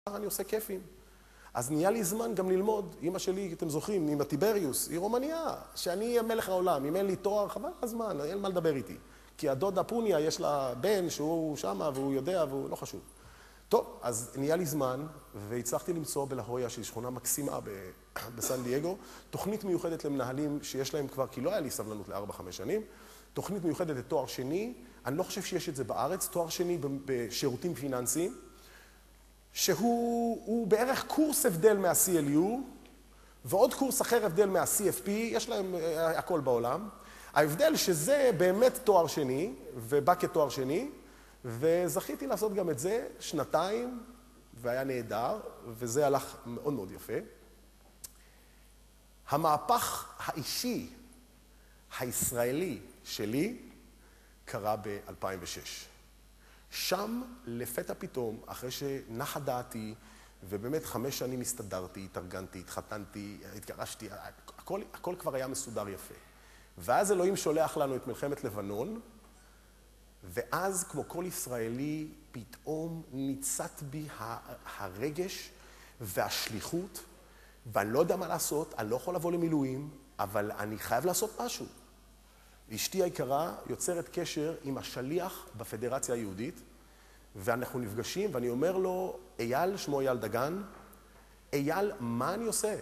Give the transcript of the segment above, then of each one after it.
אני עושה כיפים. אז נהיה לי זמן גם ללמוד. אמא שלי, אתם זוכרים, אמא טיבריוס, היא רומניה, שאני מלך העולם. אם אין לי תואר, חבל הזמן, אין מה לדבר איתי. כי הדודה פוניה, יש לה בן שהוא שמה והוא יודע והוא לא חשוב. טוב, אז נהיה לי זמן, והצלחתי למצוא בלהויה, שהיא שכונה מקסימה בסן דייגו, תוכנית מיוחדת למנהלים שיש להם כבר, כי לא היה לי סבלנות ל4-5 שנים, תוכנית מיוחדת לתואר שני, אני לא חושב שיש את זה בארץ, תואר שני בשירותים פיננסיים, שהוא בערך קורס הבדל מה-CLU, ועוד קורס אחר הבדל מה-CFP, יש להם הכל בעולם. ההבדל שזה באמת תואר שני, ובא כתואר שני, וזכיתי לעשות גם את זה 2 והיה נהדר, וזה הלך מאוד מאוד יפה. המהפך האישי הישראלי שלי קרה ב-2006. שם לפתע פתאום, אחרי שנחה דעתי, ובאמת 5 שנים הסתדרתי, התארגנתי, התחתנתי, התגרשתי, הכל כבר היה מסודר יפה. ואז אלוהים שולח לנו את מלחמת לבנון, ואז כמו כל ישראלי, פתאום ניצת בי הרגש והשליחות, ואני לא יודע מה לעשות, אני לא יכול לבוא למילואים, אבל אני חייב לעשות משהו. אשתי היקרה יוצרת קשר עם השליח בפדרציה היהודית, ואנחנו נפגשים, ואני אומר לו, אייל, שמו אייל דגן, אייל, מה אני עושה?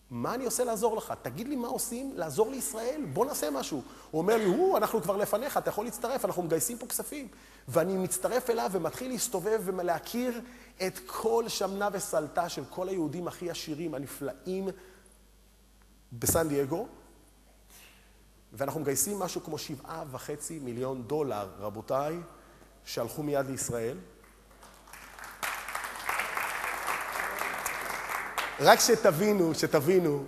מה אני עושה לעזור לך? תגיד לי מה עושים לעזור לישראל, בוא נעשה משהו. הוא אומר לי, אנחנו כבר לפניך, אתה יכול להצטרף, אנחנו מגייסים פה כספים. ואני מצטרף אליו ומתחיל להסתובב ולהכיר את כל שמנה וסלטה של כל היהודים הכי עשירים, הנפלאים בסן דייגו. ואנחנו מגייסים משהו כמו $7.5 מיליון, רבותיי, שהלכו מיד לישראל. רק שתבינו,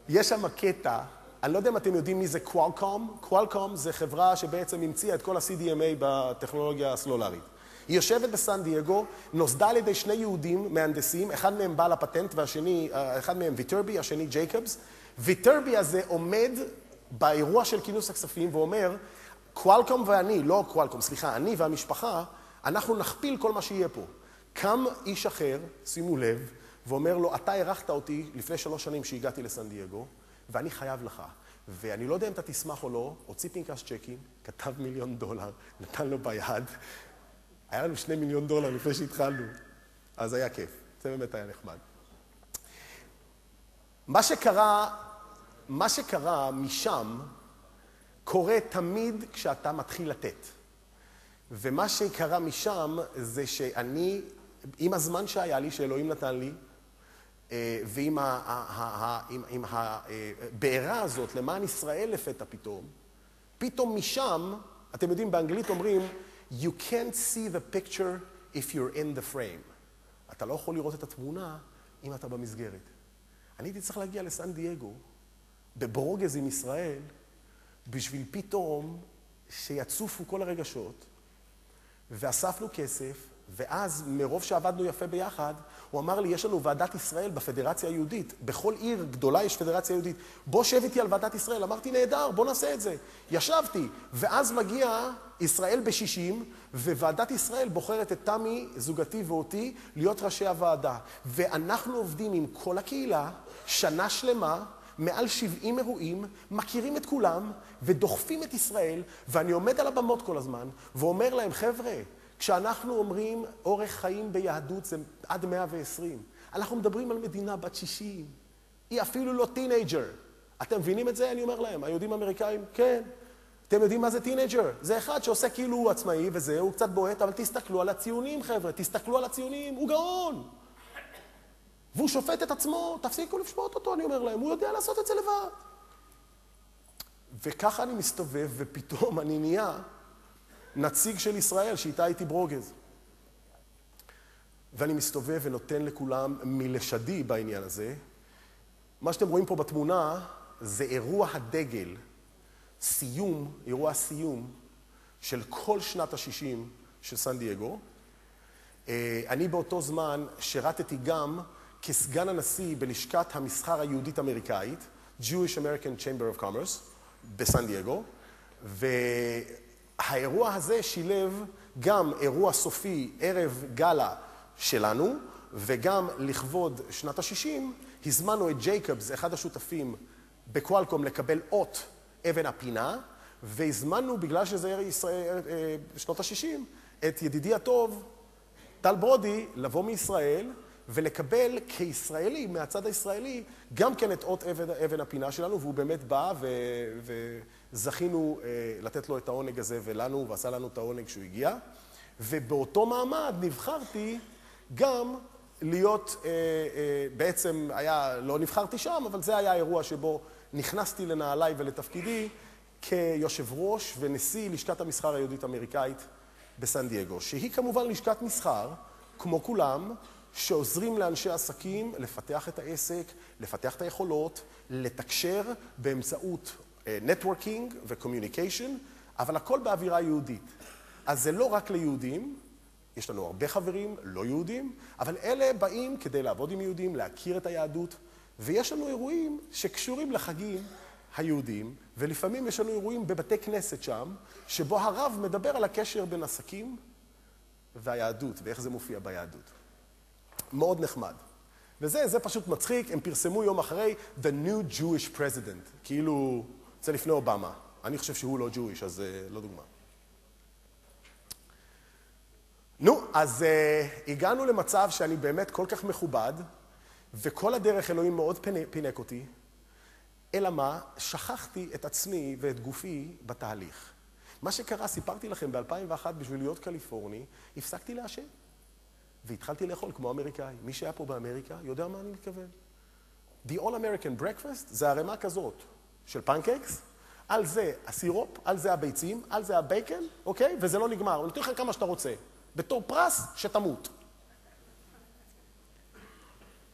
יש שם קטע, אני לא יודע אם אתם יודעים מי זה קוואלקום. קוואלקום זה חברה שבעצם המציאה את כל ה-CDMA בטכנולוגיה הסלולרית. היא יושבת בסן דייגו, נוסדה על ידי 2 יהודים מהנדסים, אחד מהם בעל הפטנט והשני, אחד מהם ויטרבי, השני ג'ייקובס. ויטרבי הזה עומד באירוע של כינוס הכספים ואומר, קוואלקום ואני, לא קוואלקום, סליחה, אני והמשפחה, אנחנו נכפיל כל מה שיהיה פה. קם איש אחר, שימו לב, ואומר לו, אתה ערכת אותי לפני 3 שנים שהגעתי לסן דייגו, ואני חייב לך. ואני לא יודע אם אתה תשמח או לא, הוציא פנקס צ'קים, כתב $1 מיליון, נתן לו ביד. היה לנו $2 מיליון לפני שהתחלנו. אז היה כיף. זה באמת היה נחמד. מה שקרה משם, קורה תמיד כשאתה מתחיל לתת. ומה שקרה משם זה שאני, עם הזמן שהיה לי, שאלוהים נתן לי, ועם הבעירה הזאת, למען ישראל לפתע פתאום משם, אתם יודעים, באנגלית אומרים, you can't see the picture if you're in the frame. אתה לא יכול לראות את התמונה אם אתה במסגרת. אני הייתי צריך להגיע לסן דייגו, בברוגז עם ישראל, בשביל פתאום שיצופו כל הרגשות, ואספנו כסף, ואז מרוב שעבדנו יפה ביחד, הוא אמר לי, יש לנו ועדת ישראל בפדרציה היהודית. בכל עיר גדולה יש פדרציה יהודית. בוא שב איתי על ועדת ישראל. אמרתי, נהדר, בוא נעשה את זה. ישבתי, ואז מגיע ישראל ב-60, וועדת ישראל בוחרת את תמי, זוגתי ואותי, להיות ראשי הוועדה. ואנחנו עובדים עם כל הקהילה, שנה שלמה, מעל 70 אירועים, מכירים את כולם, ודוחפים את ישראל, ואני עומד על הבמות כל הזמן, ואומר להם, חבר'ה, כשאנחנו אומרים אורך חיים ביהדות זה עד 120, אנחנו מדברים על מדינה בת 60, היא אפילו לא טינג'ר. אתם מבינים את זה? אני אומר להם, היהודים האמריקאים, כן. אתם יודעים מה זה טינג'ר? זה אחד שעושה כאילו הוא עצמאי וזה, הוא קצת בועט, אבל תסתכלו על הציונים, חבר'ה, תסתכלו על הציונים, הוא גאון. והוא שופט את עצמו, תפסיקו לשפוט אותו, אני אומר להם, הוא יודע לעשות את זה לבד. וככה אני מסתובב, ופתאום אני נהיה נציג של ישראל, שאיתה הייתי ברוגז. ואני מסתובב ונותן לכולם מלשדי בעניין הזה. מה שאתם רואים פה בתמונה, זה אירוע הדגל, אירוע סיום של כל שנת ה-60 של סן דייגו. אני באותו זמן שירתתי גם כסגן הנשיא בלשכת המסחר היהודית אמריקאית, Jewish American Chamber of Commerce, בסן דייגו, האירוע הזה שילב גם אירוע סופי, ערב גלה שלנו, וגם לכבוד שנת ה-60, הזמנו את ג'ייקובס, אחד השותפים בקואלקום, לקבל אות אבן הפינה, והזמנו, בגלל שזה שנות ה-60, את ידידי הטוב, טל ברודי, לבוא מישראל, ולקבל כישראלי, מהצד הישראלי, גם כן את אות אבן הפינה שלנו, והוא באמת בא וזכינו לתת לו את העונג הזה ולנו, ועשה לנו את העונג כשהוא הגיע. ובאותו מעמד נבחרתי גם להיות, בעצם לא נבחרתי שם, אבל זה היה האירוע שבו נכנסתי לנעליי ולתפקידי כיושב ראש ונשיא לשכת המסחר היהודית אמריקאית בסן דייגו, שהיא כמובן לשכת מסחר, כמו כולם, שעוזרים לאנשי עסקים לפתח את העסק, לפתח את היכולות, לתקשר באמצעות נטוורקינג וקומיוניקיישן, אבל הכל באווירה יהודית. אז זה לא רק ליהודים, יש לנו הרבה חברים לא יהודים, אבל אלה באים כדי לעבוד עם יהודים, להכיר את היהדות, ויש לנו אירועים שקשורים לחגים היהודים, ולפעמים יש לנו אירועים בבתי כנסת שם, שבו הרב מדבר על הקשר בין עסקים והיהדות, ואיך זה מופיע ביהדות. מאוד נחמד. וזה פשוט מצחיק, הם פרסמו יום אחרי The New Jewish President, כאילו זה לפני אובמה. אני חושב שהוא לא Jewish, אז לא דוגמה. נו, אז הגענו למצב שאני באמת כל כך מכובד, וכל הדרך אלוהים מאוד פינק אותי, אלא מה? שכחתי את עצמי ואת גופי בתהליך. מה שקרה, סיפרתי לכם, ב-2001 בשביל להיות קליפורני, הפסקתי לעשן. והתחלתי לאכול כמו אמריקאי. מי שהיה פה באמריקה יודע מה אני מתכוון. The All American Breakfast זה הרמה כזאת של פנקקס, על זה הסירופ, על זה הביצים, על זה הבייקן, אוקיי? וזה לא נגמר. אני נותן לך כמה שאתה רוצה. בתור פרס, שתמות.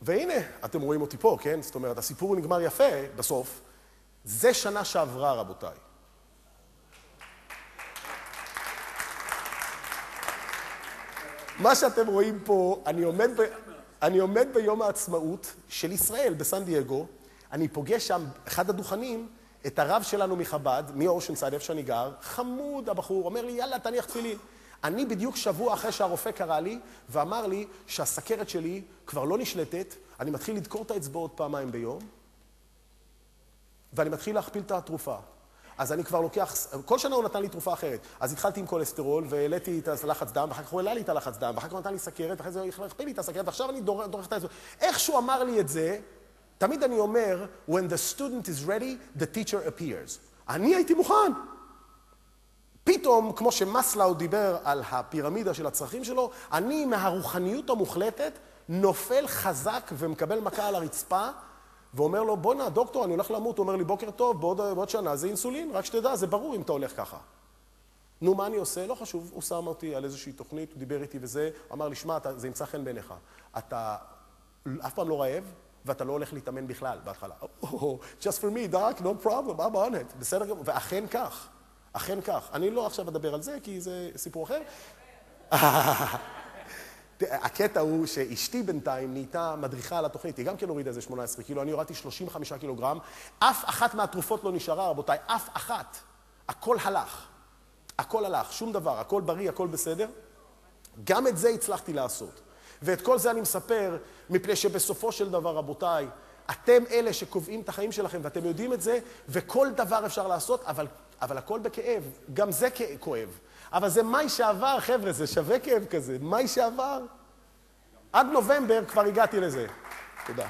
והנה, אתם רואים אותי פה, כן? זאת אומרת, הסיפור נגמר יפה בסוף. זה שנה שעברה, רבותיי. מה שאתם רואים פה, אני עומד ביום העצמאות של ישראל בסן דייגו, אני פוגש שם, אחד הדוכנים, את הרב שלנו מחב"ד, מאושנסייד, איפה שאני גר, חמוד הבחור, אומר לי, יאללה, תניח תפילין. אני בדיוק שבוע אחרי שהרופא קרא לי, ואמר לי שהסכרת שלי כבר לא נשלטת, אני מתחיל לדקור את האצבעות פעמיים ביום, ואני מתחיל להכפיל את התרופה. אז אני כבר לוקח, כל שנה הוא נתן לי תרופה אחרת. אז התחלתי עם קולסטרול, והעליתי את הלחץ דם, ואחר כך הוא העלה לי את הלחץ דם, ואחר כך הוא נתן לי סכרת, ואחר כך הוא הכפיל לי את הסכרת, ועכשיו אני דורך את האצבעות. איך שהוא אמר לי את זה, תמיד אני אומר, when the student is ready, the teacher appears. אני הייתי מוכן. פתאום, כמו שמסלאו דיבר על הפירמידה של הצרכים שלו, אני מהרוחניות המוחלטת נופל חזק ומקבל מכה על הרצפה, ואומר לו, בוא דוקטור, אני הולך למות. הוא אומר לי, בוקר טוב, בעוד שנה זה אינסולין, רק שתדע, זה ברור אם אתה הולך ככה. נו, מה אני עושה? לא חשוב, הוא שם אותי על איזושהי תוכנית, הוא דיבר איתי וזה, אמר לי, שמע, זה ימצא חן בעיניך. אתה אף פעם לא רעב, ואתה לא הולך להתאמן בכלל, בהתחלה. Just for me, doc, no problem, I'm on it. בסדר גמור, ואכן כך. אכן כך. אני לא עכשיו אדבר על זה, כי זה סיפור אחר. הקטע הוא שאשתי בינתיים נהייתה מדריכה על התוכנית, היא גם כן הורידה איזה 18 קילו, אני הורדתי 35 קילוגרם, אף אחת מהתרופות לא נשארה, רבותיי, אף אחת. הכל הלך. הכל הלך, שום דבר, הכל בריא, הכל בסדר. גם את זה הצלחתי לעשות. ואת כל זה אני מספר, מפני שבסופו של דבר, רבותיי, אתם אלה שקובעים את החיים שלכם, ואתם יודעים את זה, וכל דבר אפשר לעשות, אבל הכל בכאב, גם זה כואב. אבל זה מאי שעבר, חבר'ה, זה שווה כאב כזה, מאי שעבר. עד נובמבר כבר הגעתי לזה. תודה.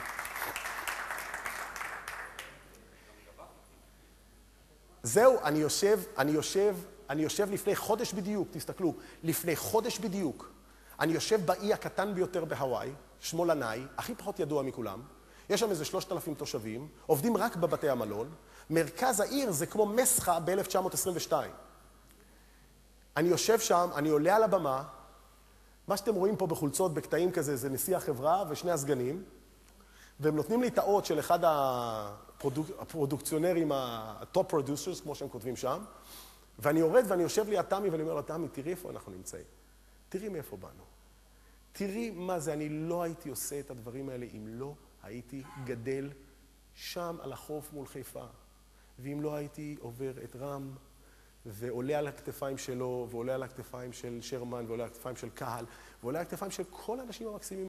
זהו, אני יושב לפני חודש בדיוק, תסתכלו, לפני חודש בדיוק, אני יושב באי הקטן ביותר בהוואי, שמו לנאי, הכי פחות ידוע מכולם, יש שם איזה 3,000 תושבים, עובדים רק בבתי המלון, מרכז העיר זה כמו מסחה ב-1922. אני יושב שם, אני עולה על הבמה, מה שאתם רואים פה בחולצות, בקטעים כזה, זה נשיא החברה ושני הסגנים, והם נותנים לי את האות של אחד הפרודוקציונרים, ה-top producers, כמו שהם כותבים שם, ואני יורד ואני יושב ליד תמי ואני אומר לו, תמי, תראי איפה אנחנו נמצאים. תראי מאיפה באנו. תראי מה זה, אני לא הייתי עושה את הדברים האלה אם לא הייתי גדל שם על החוף מול חיפה, ואם לא הייתי עובר את רם ועולה על הכתפיים שלו, ועולה על הכתפיים של שרמן, ועולה על הכתפיים של קהל, ועולה על הכתפיים של כל האנשים המקסימים